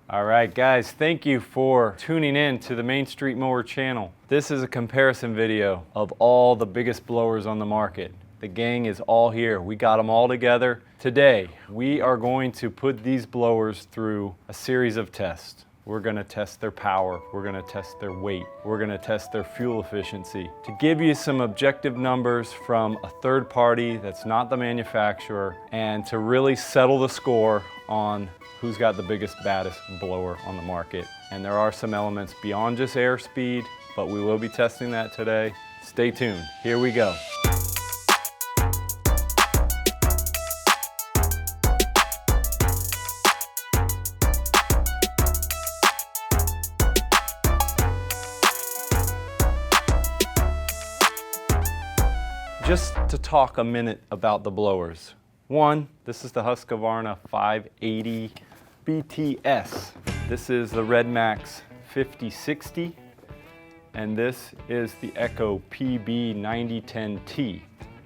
Alright guys, thank you for tuning in to the Main Street Mower channel. This is a comparison video of all the biggest blowers on the market. The gang is all here. We got them all together. Today, we are going to put these blowers through a series of tests. We're going to test their power. We're going to test their weight. We're going to test their fuel efficiency. To give you some objective numbers from a third party that's not the manufacturer, and to really settle the score on who's got the biggest, baddest blower on the market. And there are some elements beyond just airspeed, but we will be testing that today. Stay tuned. Here we go. Just to talk a minute about the blowers. One, this is the Husqvarna 580 BTS. This is the Redmax 5060, and this is the Echo PB9010T.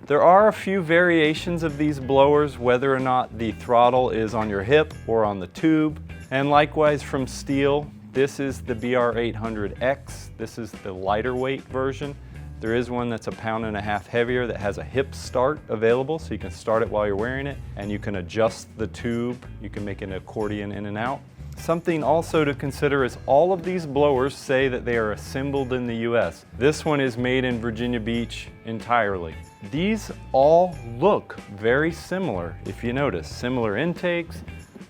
There are a few variations of these blowers, whether or not the throttle is on your hip or on the tube. And likewise from Stihl, this is the BR800X. This is the lighter weight version. There is one that's 1.5 pounds heavier that has a hip start available, so you can start it while you're wearing it, and you can adjust the tube. You can make an accordion in and out. Something also to consider is all of these blowers say that they are assembled in the US. This one is made in Virginia Beach entirely. These all look very similar, if you notice. Similar intakes,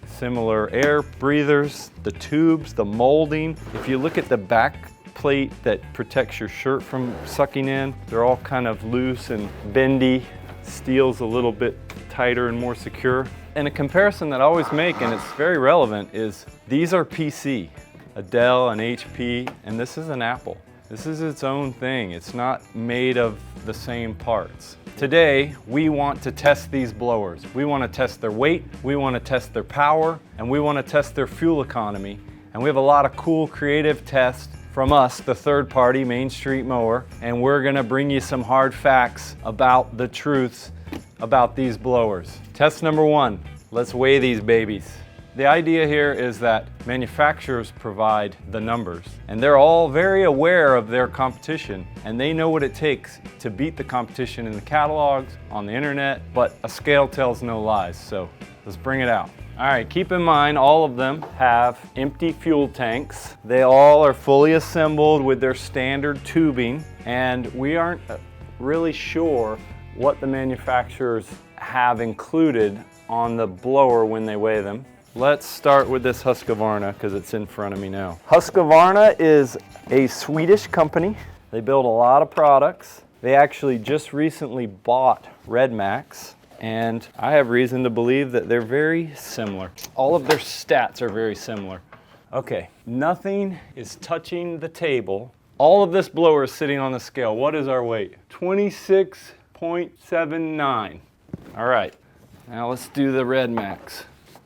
similar air breathers, the tubes, the molding. If you look at the back plate that protects your shirt from sucking in, they're all kind of loose and bendy. Stihl's a little bit tighter and more secure. And a comparison that I always make, and it's very relevant, is these are PC, a Dell, an HP, and this is an Apple. This is its own thing. It's not made of the same parts. Today, we want to test these blowers. We want to test their weight, we want to test their power, and we want to test their fuel economy. And we have a lot of cool, creative tests from us, the third party Main Street Mower, and we're gonna bring you some hard facts about the truths about these blowers. Test number one, let's weigh these babies. The idea here is that manufacturers provide the numbers, and they're all very aware of their competition, and they know what it takes to beat the competition in the catalogs, on the internet, but a scale tells no lies, so let's bring it out. All right, keep in mind all of them have empty fuel tanks. They all are fully assembled with their standard tubing, and we aren't really sure what the manufacturers have included on the blower when they weigh them. Let's start with this Husqvarna because it's in front of me now. Husqvarna is a Swedish company. They build a lot of products. They actually just recently bought Redmax, and I have reason to believe that they're very similar. All of their stats are very similar. Okay, nothing is touching the table. All of this blower is sitting on the scale. What is our weight? 26.79. All right, now let's do the Redmax.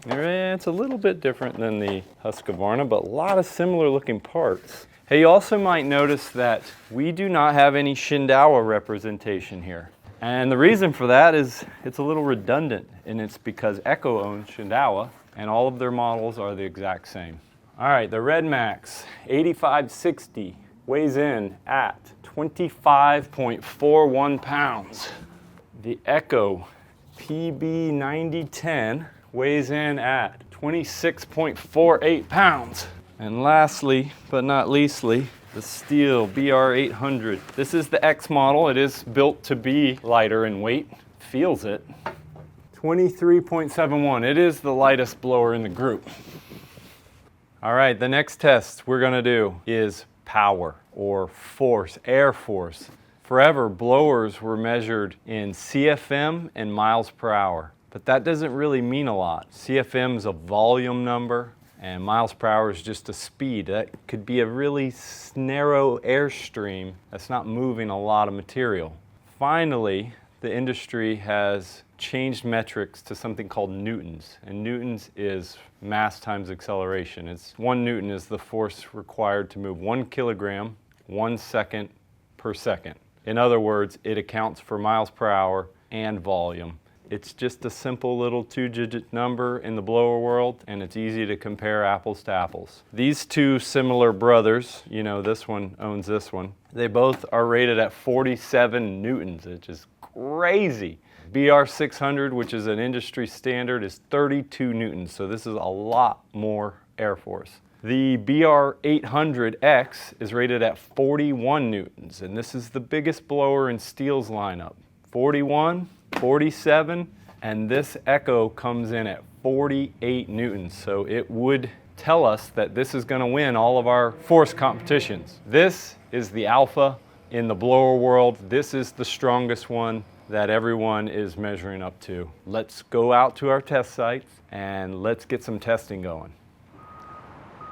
It's a little bit different than the Husqvarna, but a lot of similar looking parts. Hey, you also might notice that we do not have any Shindaiwa representation here. And the reason for that is it's a little redundant, and it's because Echo owns Shindaiwa, and all of their models are the exact same. All right, the Redmax 8560 weighs in at 25.41 pounds. The Echo PB9010 weighs in at 26.48 pounds. And lastly, but not leastly, the Stihl BR800. This is the X model. It is built to be lighter in weight. Feels it. 23.71. It is the lightest blower in the group. All right, the next test we're gonna do is power or force, air force. Forever, blowers were measured in CFM and miles per hour, but that doesn't really mean a lot. CFM is a volume number, and miles per hour is just a speed. That could be a really narrow airstream that's not moving a lot of material. Finally, the industry has changed metrics to something called newtons, and newtons is mass times acceleration. It's 1 newton is the force required to move 1 kilogram 1 second per second. In other words, it accounts for miles per hour and volume. It's just a simple little 2-digit number in the blower world, and it's easy to compare apples to apples. These two similar brothers, you know, this one owns this one, they both are rated at 47 newtons, which is crazy. BR600, which is an industry standard, is 32 newtons, so this is a lot more air force. The BR800X is rated at 41 newtons, and this is the biggest blower in Stihl's lineup. 41, 47, and this Echo comes in at 48 newtons, so it would tell us that this is going to win all of our force competitions. This is the alpha in the blower world. This is the strongest one that everyone is measuring up to. Let's go out to our test sites and let's get some testing going.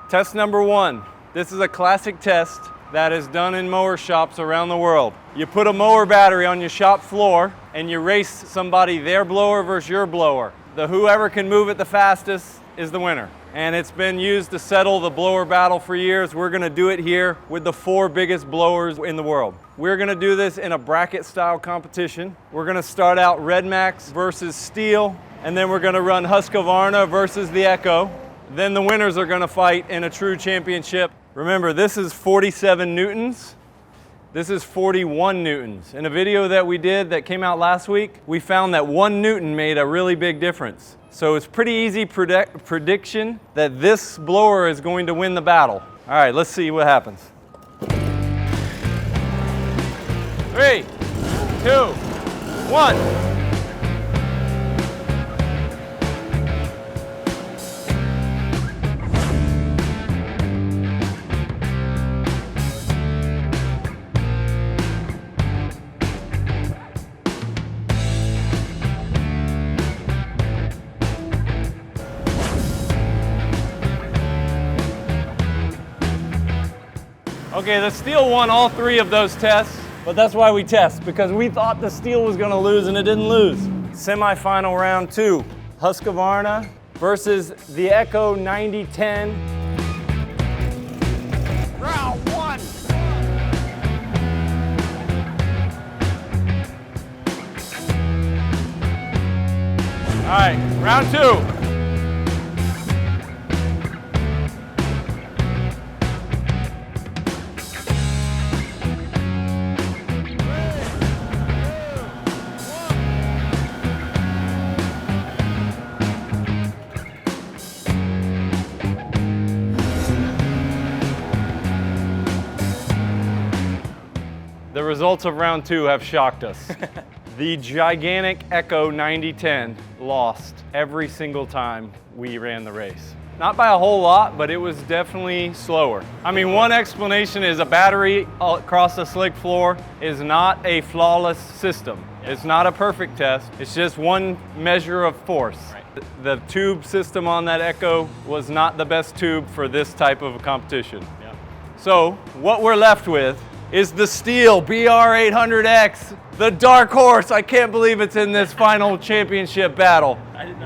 Test number 1. This is a classic test that is done in mower shops around the world. You put a mower battery on your shop floor and you race somebody, their blower versus your blower. Whoever can move it the fastest is the winner. And it's been used to settle the blower battle for years. We're gonna do it here with the 4 biggest blowers in the world. We're gonna do this in a bracket style competition. We're gonna start out Redmax versus Stihl, and then we're gonna run Husqvarna versus the Echo. Then the winners are gonna fight in a true championship. Remember, this is 47 newtons. This is 41 newtons. In a video that we did that came out last week, we found that 1 newton made a really big difference. So it's pretty easy prediction that this blower is going to win the battle. All right, let's see what happens. 3, 2, 1. Okay, the Stihl won all 3 of those tests, but that's why we test, because we thought the Stihl was gonna lose and it didn't lose. Semi-final round 2, Husqvarna versus the Echo 9010. Round 1. All right, round 2. The results of round 2 have shocked us. The gigantic Echo 9010 lost every single time we ran the race. Not by a whole lot, but it was definitely slower. I mean, one explanation is a battery across a slick floor is not a flawless system. It's not a perfect test. It's just one measure of force. Right. The tube system on that Echo was not the best tube for this type of a competition. Yeah. So what we're left with is the Stihl BR800X, the dark horse. I can't believe it's in this final championship battle.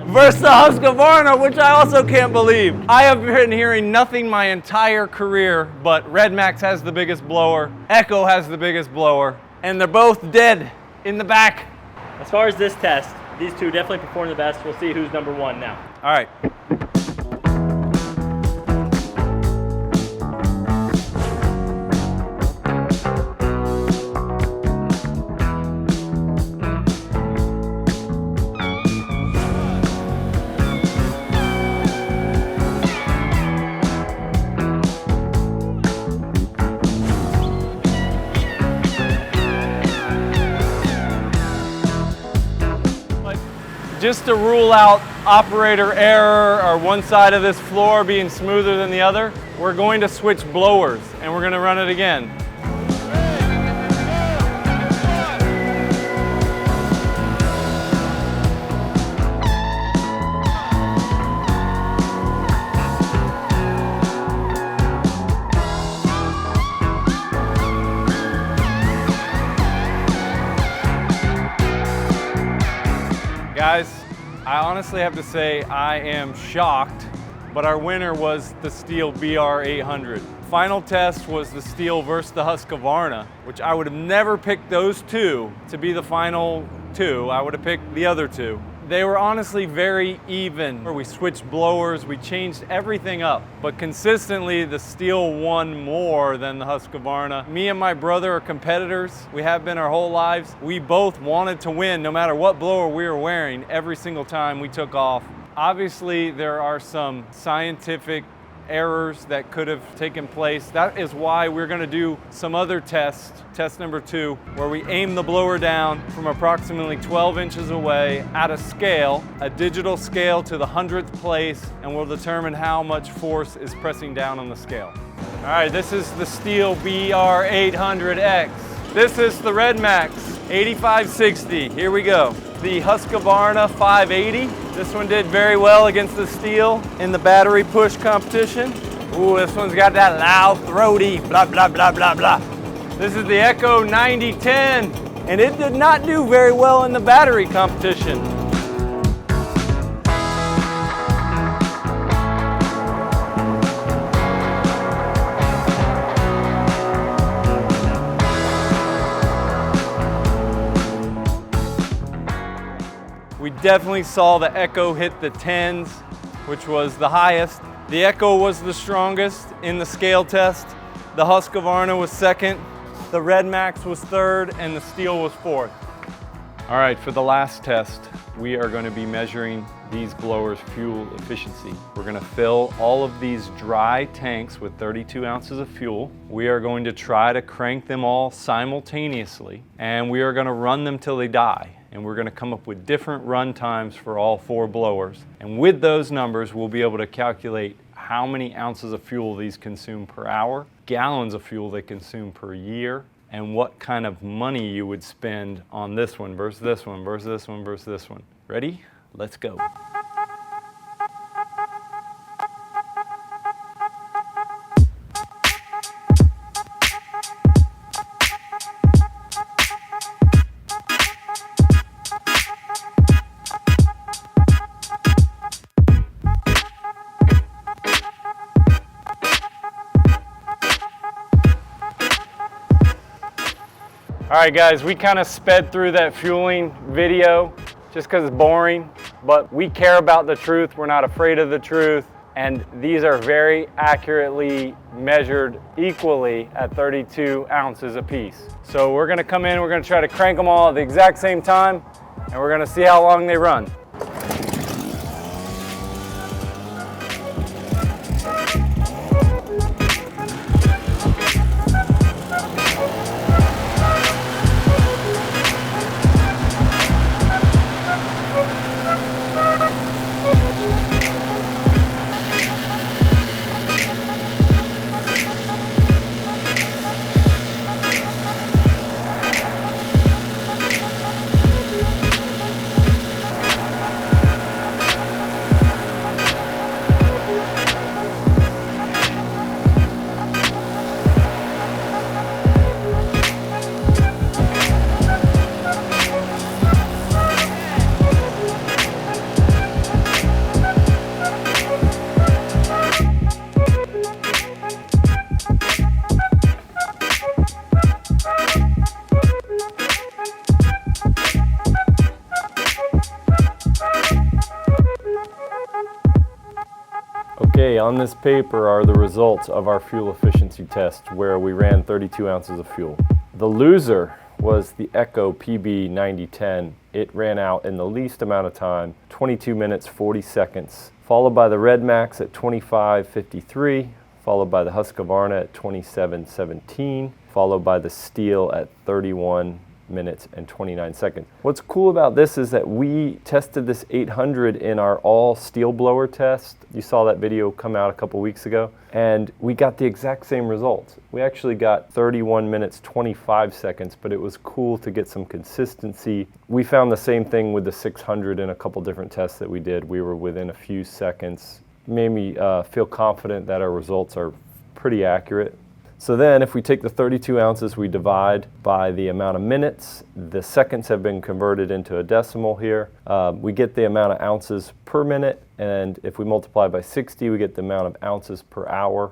Versus the Husqvarna, which I also can't believe. I have been hearing nothing my entire career, but Redmax has the biggest blower, Echo has the biggest blower, and they're both dead in the back. As far as this test, these two definitely perform the best. We'll see who's number 1 now. All right. Just to rule out operator error or one side of this floor being smoother than the other, we're going to switch blowers and we're going to run it again. Guys, I honestly have to say I am shocked, but our winner was the Stihl BR800. Final test was the Stihl versus the Husqvarna, which I would have never picked those two to be the final two, I would have picked the other two. They were honestly very even. We switched blowers, we changed everything up, but consistently the Stihl won more than the Husqvarna. Me and my brother are competitors. We have been our whole lives. We both wanted to win no matter what blower we were wearing every single time we took off. Obviously, there are some scientific errors that could have taken place. That is why we're going to do some other tests, test number 2, where we aim the blower down from approximately 12 inches away at a scale, a digital scale to the 100th place, and we'll determine how much force is pressing down on the scale. All right, this is the Stihl BR800X. This is the Redmax EBZ8560. Here we go. The Husqvarna 580. This one did very well against the Stihl in the battery push competition. Ooh, this one's got that loud, throaty, blah, blah, blah, blah, blah. This is the Echo 9010, and it did not do very well in the battery competition. We definitely saw the Echo hit the 10s, which was the highest. The Echo was the strongest in the scale test. The Husqvarna was second, the Redmax was third, and the Stihl was fourth. All right, for the last test, we are going to be measuring these blowers' fuel efficiency. We're going to fill all of these dry tanks with 32 ounces of fuel. We are going to try to crank them all simultaneously, and we are going to run them till they die. And we're going to come up with different run times for all 4 blowers. And with those numbers, we'll be able to calculate how many ounces of fuel these consume per hour, gallons of fuel they consume per year, and what kind of money you would spend on this one versus this one versus this one versus this one. Ready? Let's go. All right guys, we kind of sped through that fueling video just because it's boring, but we care about the truth. We're not afraid of the truth. And these are very accurately measured equally at 32 ounces apiece. So we're gonna come in, we're gonna try to crank them all at the exact same time, and we're gonna see how long they run. Okay, on this paper are the results of our fuel efficiency test where we ran 32 ounces of fuel. The loser was the Echo PB9010. It ran out in the least amount of time, 22 minutes 40 seconds, followed by the Redmax at 25:53, followed by the Husqvarna at 27:17, followed by the Stihl at 31 minutes and 29 seconds. What's cool about this is that we tested this 800 in our all Stihl blower test. You saw that video come out a couple weeks ago, and we got the exact same results. We actually got 31 minutes 25 seconds, but it was cool to get some consistency. We found the same thing with the 600 in a couple different tests that we did. We were within a few seconds. Made me feel confident that our results are pretty accurate. So then if we take the 32 ounces, we divide by the amount of minutes. The seconds have been converted into a decimal here. We get the amount of ounces per minute, and if we multiply by 60, we get the amount of ounces per hour.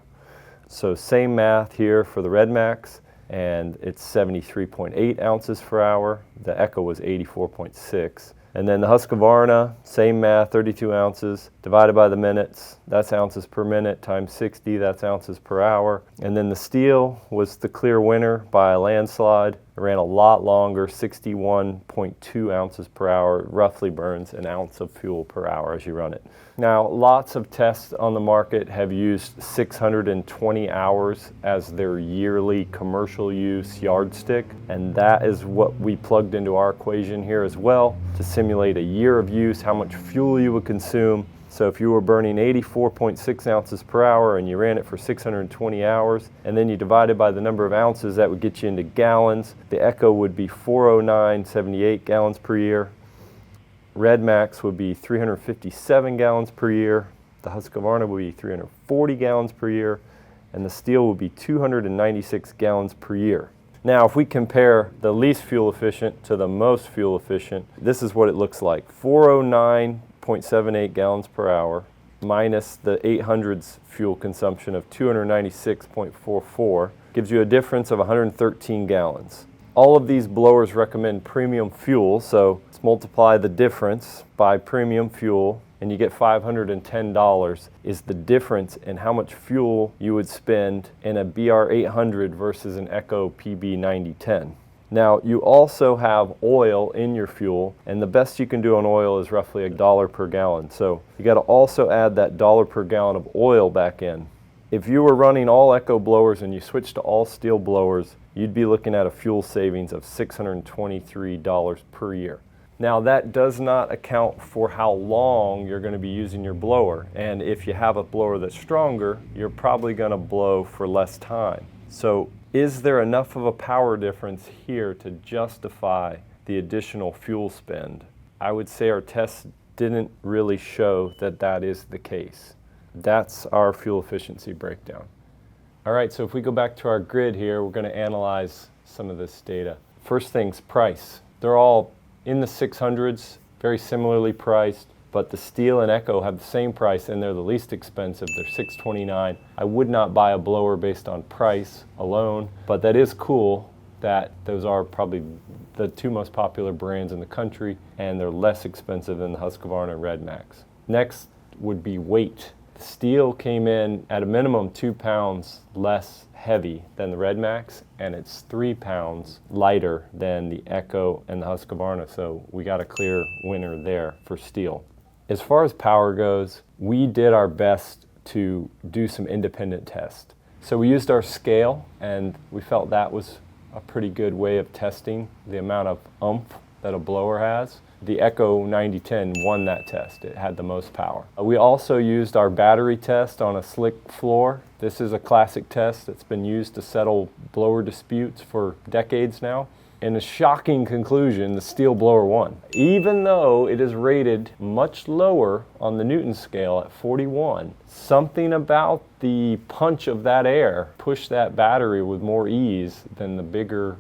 So same math here for the Redmax. and it's 73.8 ounces per hour. The Echo was 84.6. And then the Husqvarna, same math, 32 ounces, divided by the minutes, that's ounces per minute, times 60, that's ounces per hour. And then the Stihl was the clear winner by a landslide. It ran a lot longer, 61.2 ounces per hour. It roughly burns an ounce of fuel per hour as you run it. Now, lots of tests on the market have used 620 hours as their yearly commercial use yardstick, and that is what we plugged into our equation here as well to simulate a year of use, how much fuel you would consume. So if you were burning 84.6 ounces per hour and you ran it for 620 hours, and then you divided by the number of ounces, that would get you into gallons. The Echo would be 409.78 gallons per year. Redmax would be 357 gallons per year. The Husqvarna would be 340 gallons per year. And the Stihl would be 296 gallons per year. Now, if we compare the least fuel efficient to the most fuel efficient, this is what it looks like. 409.78 gallons per hour minus the 800's fuel consumption of 296.44 gives you a difference of 113 gallons. All of these blowers recommend premium fuel, so let's multiply the difference by premium fuel and you get $510 is the difference in how much fuel you would spend in a BR800 versus an Echo PB9010. Now, you also have oil in your fuel, and the best you can do on oil is roughly $1 per gallon. So you got to also add that $1 per gallon of oil back in. If you were running all Echo blowers and you switched to all Stihl blowers, you'd be looking at a fuel savings of $623 per year. Now, that does not account for how long you're going to be using your blower. And if you have a blower that's stronger, you're probably going to blow for less time. So is there enough of a power difference here to justify the additional fuel spend? I would say our tests didn't really show that that is the case. That's our fuel efficiency breakdown. All right, so if we go back to our grid here, we're going to analyze some of this data. First things, price. They're all in the 600s, very similarly priced, but the Stihl and Echo have the same price and they're the least expensive. They're $629. I would not buy a blower based on price alone, but that is cool that those are probably the two most popular brands in the country and they're less expensive than the Husqvarna and Redmax. Next would be weight. The Stihl came in at a minimum 2 pounds less heavy than the Redmax, and it's 3 pounds lighter than the Echo and the Husqvarna, so we got a clear winner there for Stihl. As far as power goes, we did our best to do some independent tests. So we used our scale, and we felt that was a pretty good way of testing the amount of oomph that a blower has. The Echo 9010 won that test. It had the most power. We also used our battery test on a slick floor. This is a classic test that's been used to settle blower disputes for decades now. In a shocking conclusion, the Stihl blower won. Even though it is rated much lower on the Newton scale at 41, something about the punch of that air pushed that battery with more ease than the bigger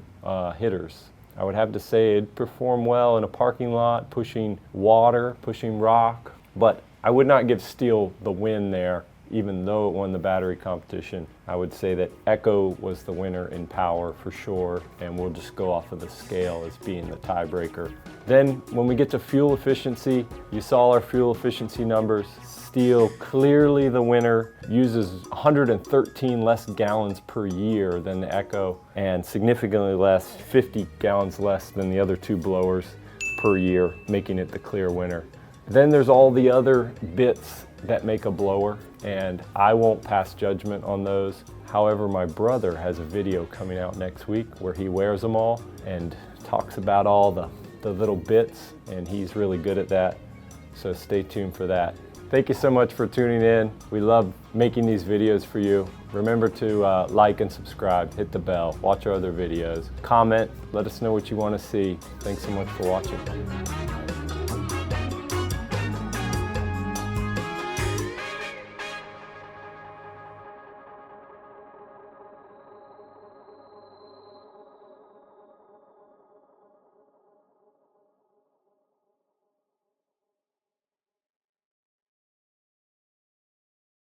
hitters. I would have to say it performed well in a parking lot, pushing water, pushing rock, but I would not give Stihl the win there, even though it won the battery competition. I would say that Echo was the winner in power for sure, and we'll just go off of the scale as being the tiebreaker. Then when we get to fuel efficiency, you saw our fuel efficiency numbers. Stihl, clearly the winner, uses 113 less gallons per year than the Echo and significantly less, 50 gallons less than the other two blowers per year, making it the clear winner. Then there's all the other bits that make a blower, and I won't pass judgment on those. However, my brother has a video coming out next week where he wears them all and talks about all the little bits, and he's really good at that, so stay tuned for that. Thank you so much for tuning in. We love making these videos for you. Remember to like and subscribe, hit the bell, watch our other videos, comment, let us know what you want to see. Thanks so much for watching.